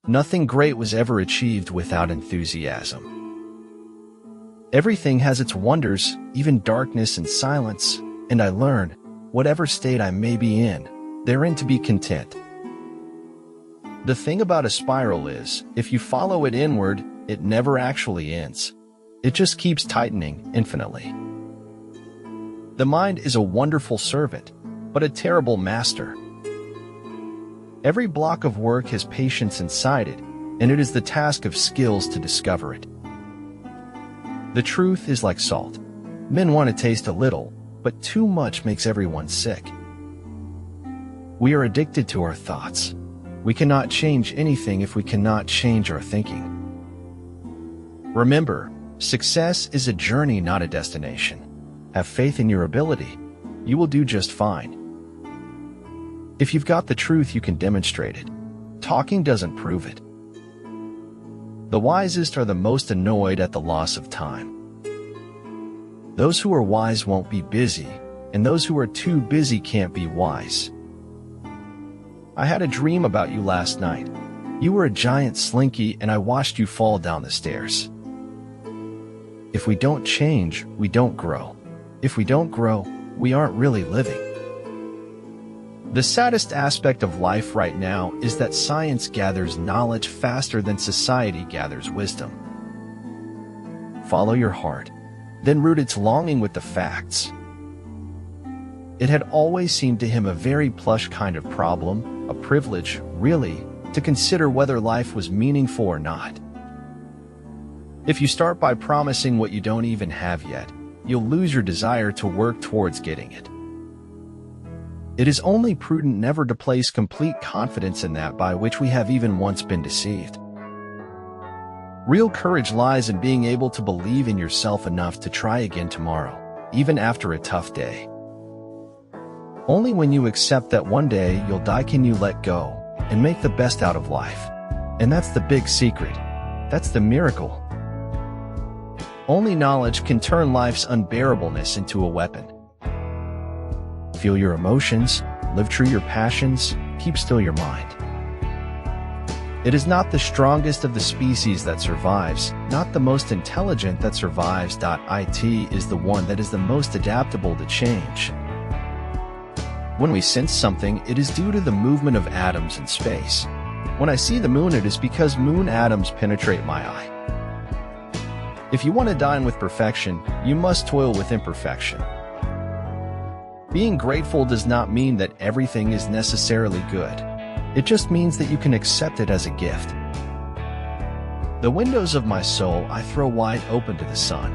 Nothing great was ever achieved without enthusiasm. Everything has its wonders, even darkness and silence, and I learn, whatever state I may be in, therein to be content. The thing about a spiral is, if you follow it inward, it never actually ends. It just keeps tightening infinitely. The mind is a wonderful servant, but a terrible master. Every block of work has patience inside it, and it is the task of skills to discover it. The truth is like salt. Men want to taste a little, but too much makes everyone sick. We are addicted to our thoughts. We cannot change anything if we cannot change our thinking. Remember, success is a journey, not a destination. Have faith in your ability. You will do just fine. If you've got the truth, you can demonstrate it. Talking doesn't prove it. The wisest are the most annoyed at the loss of time. Those who are wise won't be busy, and those who are too busy can't be wise. I had a dream about you last night. You were a giant slinky, and I watched you fall down the stairs. If we don't change, we don't grow. If we don't grow, we aren't really living. The saddest aspect of life right now is that science gathers knowledge faster than society gathers wisdom. Follow your heart, then root its longing with the facts. It had always seemed to him a very plush kind of problem, a privilege, really, to consider whether life was meaningful or not. If you start by promising what you don't even have yet, you'll lose your desire to work towards getting it. It is only prudent never to place complete confidence in that by which we have even once been deceived. Real courage lies in being able to believe in yourself enough to try again tomorrow, even after a tough day. Only when you accept that one day you'll die can you let go and make the best out of life. And that's the big secret. That's the miracle. Only knowledge can turn life's unbearableness into a weapon. Feel your emotions, live true your passions, keep still your mind. It is not the strongest of the species that survives, not the most intelligent that survives. It is the one that is the most adaptable to change. When we sense something, it is due to the movement of atoms in space. When I see the moon, it is because moon atoms penetrate my eye. If you want to dine with perfection, you must toil with imperfection. Being grateful does not mean that everything is necessarily good. It just means that you can accept it as a gift. The windows of my soul I throw wide open to the sun.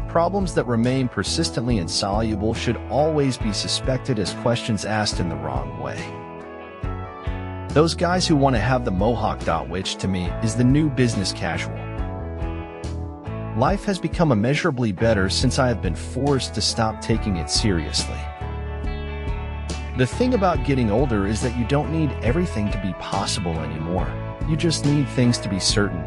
Problems that remain persistently insoluble should always be suspected as questions asked in the wrong way. Those guys who want to have the mohawk. Which to me is the new business casual. Life has become immeasurably better since I have been forced to stop taking it seriously. The thing about getting older is that you don't need everything to be possible anymore. You just need things to be certain.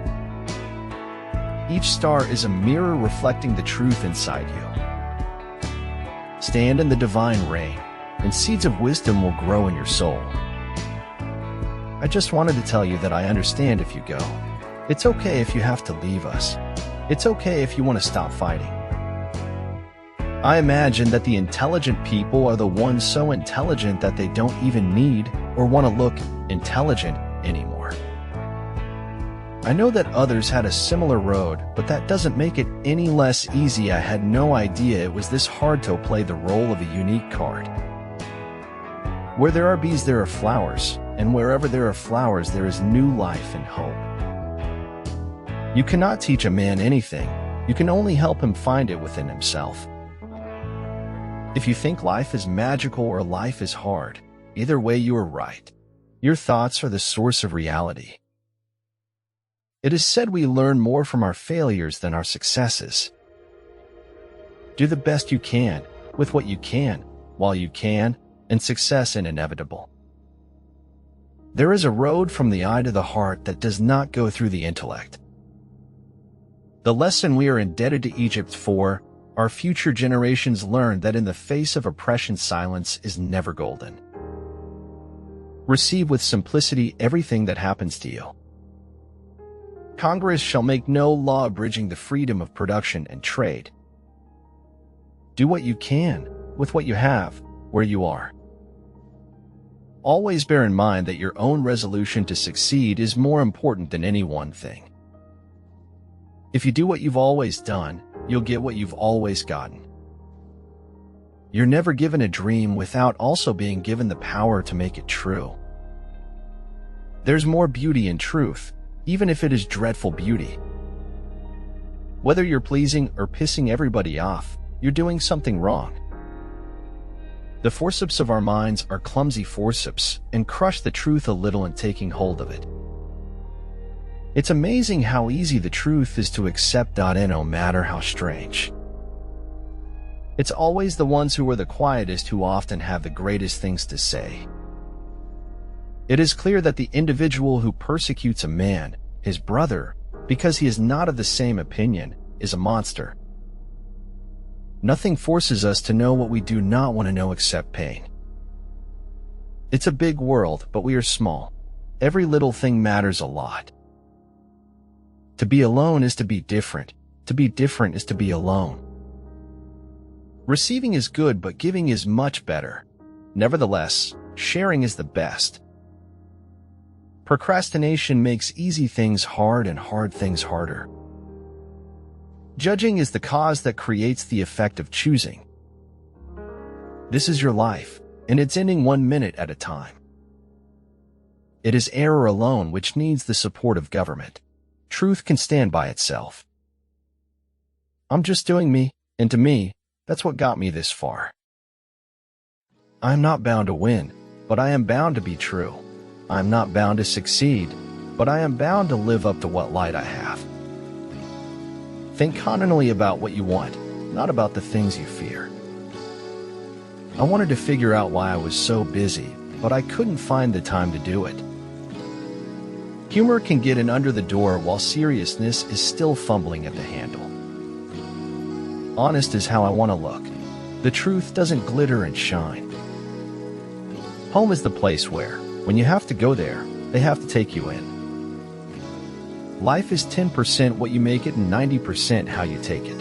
Each star is a mirror reflecting the truth inside you. Stand in the divine rain, and seeds of wisdom will grow in your soul. I just wanted to tell you that I understand if you go. It's okay if you have to leave us. It's okay if you want to stop fighting. I imagine that the intelligent people are the ones so intelligent that they don't even need or want to look intelligent anymore. I know that others had a similar road, but that doesn't make it any less easy. I had no idea it was this hard to play the role of a unique card. Where there are bees, there are flowers, and wherever there are flowers, there is new life and hope. You cannot teach a man anything. You can only help him find it within himself. If you think life is magical or life is hard, either way you are right. Your thoughts are the source of reality. It is said we learn more from our failures than our successes. Do the best you can, with what you can, while you can, and success is inevitable. There is a road from the eye to the heart that does not go through the intellect. The lesson we are indebted to Egypt for, our future generations learned that in the face of oppression, silence is never golden. Receive with simplicity everything that happens to you. Congress shall make no law abridging the freedom of production and trade. Do what you can with what you have, where you are. Always bear in mind that your own resolution to succeed is more important than any one thing. If you do what you've always done, you'll get what you've always gotten. You're never given a dream without also being given the power to make it true. There's more beauty in truth, even if it is dreadful beauty. Whether you're pleasing or pissing everybody off, you're doing something wrong. The forceps of our minds are clumsy forceps and crush the truth a little in taking hold of it. It's amazing how easy the truth is to accept, no matter how strange. It's always the ones who are the quietest who often have the greatest things to say. It is clear that the individual who persecutes a man, his brother, because he is not of the same opinion, is a monster. Nothing forces us to know what we do not want to know except pain. It's a big world, but we are small. Every little thing matters a lot. To be alone is to be different. To be different is to be alone. Receiving is good, but giving is much better. Nevertheless, sharing is the best. Procrastination makes easy things hard and hard things harder. Judging is the cause that creates the effect of choosing. This is your life, and it's ending 1 minute at a time. It is error alone which needs the support of government. Truth can stand by itself. I'm just doing me, and to me, that's what got me this far. I am not bound to win, but I am bound to be true. I am not bound to succeed, but I am bound to live up to what light I have. Think continually about what you want, not about the things you fear. I wanted to figure out why I was so busy, but I couldn't find the time to do it. Humor can get in under the door while seriousness is still fumbling at the handle. Honest is how I want to look. The truth doesn't glitter and shine. Home is the place where, when you have to go there, they have to take you in. Life is 10% what you make it and 90% how you take it.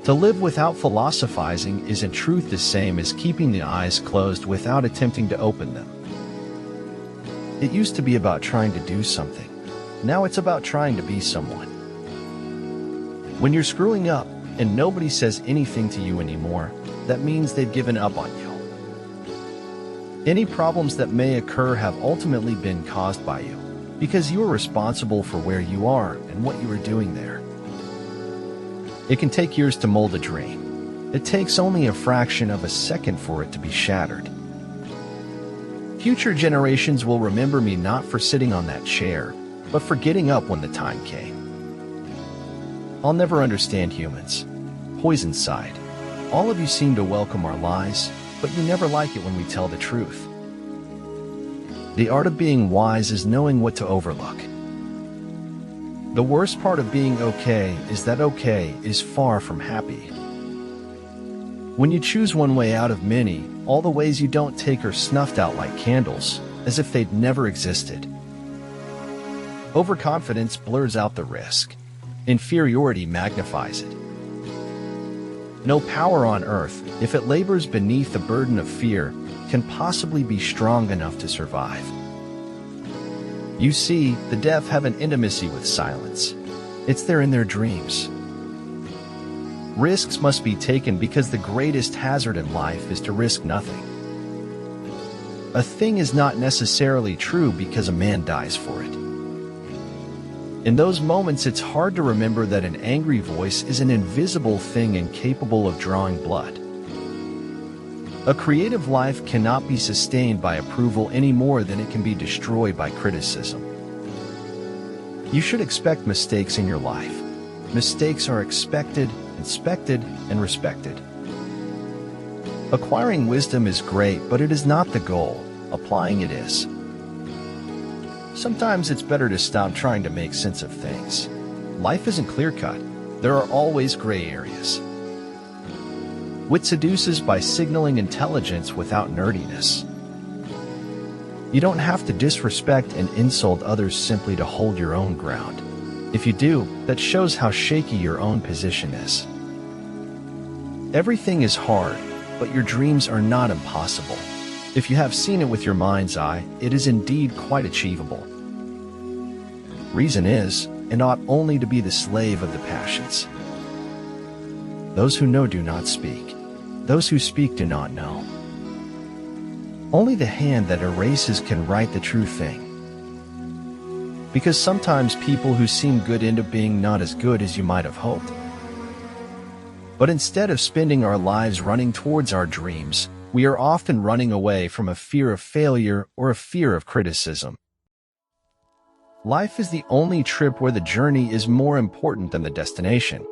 To live without philosophizing is in truth the same as keeping the eyes closed without attempting to open them. It used to be about trying to do something. Now it's about trying to be someone. When you're screwing up and nobody says anything to you anymore, that means they've given up on you. Any problems that may occur have ultimately been caused by you, because you are responsible for where you are and what you are doing there. It can take years to mold a dream. It takes only a fraction of a second for it to be shattered. Future generations will remember me not for sitting on that chair, but for getting up when the time came. I'll never understand humans. Poison side. All of you seem to welcome our lies, but you never like it when we tell the truth. The art of being wise is knowing what to overlook. The worst part of being okay is that okay is far from happy. When you choose one way out of many, all the ways you don't take are snuffed out like candles, as if they'd never existed. Overconfidence blurs out the risk. Inferiority magnifies it. No power on earth, if it labors beneath the burden of fear, can possibly be strong enough to survive. You see, the deaf have an intimacy with silence. It's there in their dreams. Risks must be taken because the greatest hazard in life is to risk nothing. A thing is not necessarily true because a man dies for it. In those moments, it's hard to remember that an angry voice is an invisible thing incapable of drawing blood. A creative life cannot be sustained by approval any more than it can be destroyed by criticism. You should expect mistakes in your life. Mistakes are expected, inspected, and respected. Acquiring wisdom is great, but it is not the goal. Applying it is. Sometimes it's better to stop trying to make sense of things. Life isn't clear-cut. There are always gray areas. Wit seduces by signaling intelligence without nerdiness. You don't have to disrespect and insult others simply to hold your own ground. If you do, that shows how shaky your own position is. Everything is hard, but your dreams are not impossible. If you have seen it with your mind's eye, it is indeed quite achievable. Reason is, and ought only to be the slave of the passions. Those who know do not speak. Those who speak do not know. Only the hand that erases can write the true thing. Because sometimes people who seem good end up being not as good as you might have hoped. But instead of spending our lives running towards our dreams, we are often running away from a fear of failure or a fear of criticism. Life is the only trip where the journey is more important than the destination.